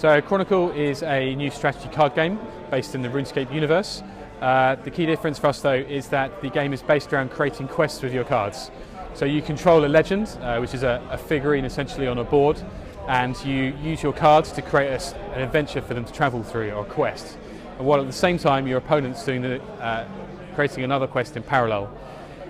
So Chronicle is a new strategy card game based in the RuneScape universe. The key difference for us though is that the game is based around creating quests with your cards. So you control a legend, which is a figurine essentially on a board, and you use your cards to create an adventure for them to travel through, or a quest. And while at the same time your opponent's doing creating another quest in parallel.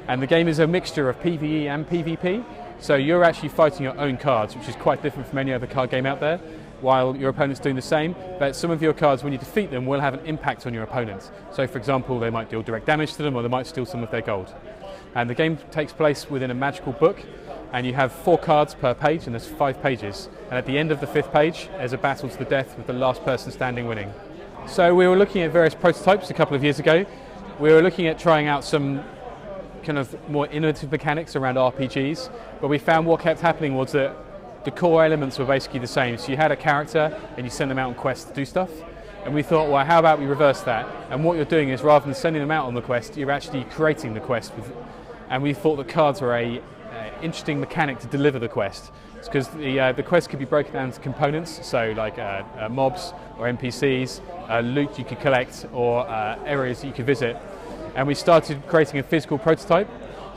And the game is a mixture of PvE and PvP, so you're actually fighting your own cards, which is quite different from any other card game out there, while your opponent's doing the same, but some of your cards, when you defeat them, will have an impact on your opponent. So for example, they might deal direct damage to them, or they might steal some of their gold. And the game takes place within a magical book, and you have 4 cards per page, and there's 5 pages. And at the end of the 5th page, there's a battle to the death with the last person standing winning. So we were looking at various prototypes a couple of years ago. We were looking at trying out some kind of more innovative mechanics around RPGs, but we found what kept happening was that the core elements were basically the same. So you had a character and you send them out on quests to do stuff. And we thought, well, how about we reverse that? And what you're doing is, rather than sending them out on the quest, you're actually creating the quest. And we thought that cards were an interesting mechanic to deliver the quest. It's because the quest could be broken down into components, so like mobs or NPCs, loot you could collect, or areas that you could visit. And we started creating a physical prototype.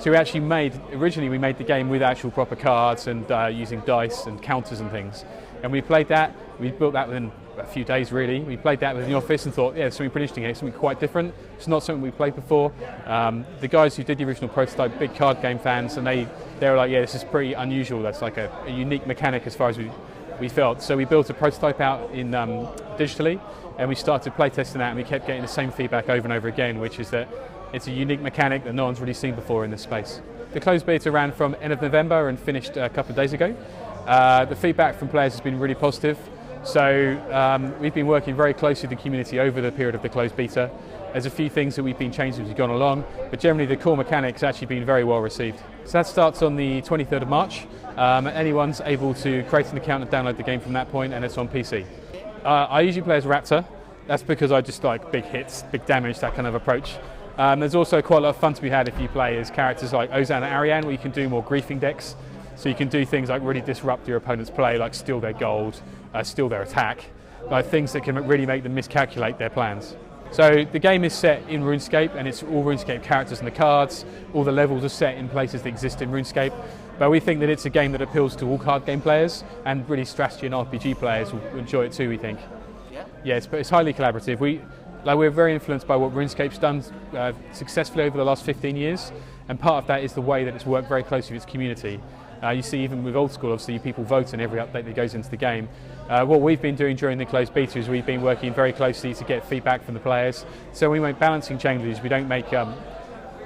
So originally we made the game with actual proper cards and using dice and counters and things. And we played that, we built that within a few days really. We played that within the office and thought, yeah, there's something pretty interesting here, something quite different. It's not something we played before. The guys who did the original prototype, big card game fans, and they were like, yeah, this is pretty unusual. That's like a unique mechanic as far as we felt. So we built a prototype out in digitally, and we started playtesting that, and we kept getting the same feedback over and over again, which is that it's a unique mechanic that no one's really seen before in this space. The closed beta ran from end of November and finished a couple of days ago. The feedback from players has been really positive. So we've been working very closely with the community over the period of the closed beta. There's a few things that we've been changing as we've gone along, but generally the core mechanics actually been very well received. So that starts on the 23rd of March. Anyone's able to create an account and download the game from that point, and it's on PC. I usually play as Raptor. That's because I just like big hits, big damage, that kind of approach. There's also quite a lot of fun to be had if you play as characters like Ozan and Ariane, where you can do more griefing decks. So you can do things like really disrupt your opponent's play, like steal their gold, steal their attack, like things that can really make them miscalculate their plans. So the game is set in RuneScape, and it's all RuneScape characters and the cards. All the levels are set in places that exist in RuneScape. But we think that it's a game that appeals to all card game players, and really strategy and RPG players will enjoy it too, we think. Yeah, it's highly collaborative. We're very influenced by what RuneScape's done successfully over the last 15 years, and part of that is the way that it's worked very closely with its community. You see, even with old school, obviously people vote on every update that goes into the game. What we've been doing during the closed beta is we've been working very closely to get feedback from the players. So when we make balancing changes, we don't make,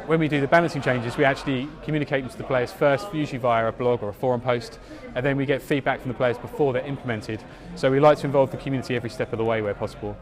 when we do the balancing changes, we actually communicate them to the players first, usually via a blog or a forum post, and then we get feedback from the players before they're implemented. So we like to involve the community every step of the way where possible.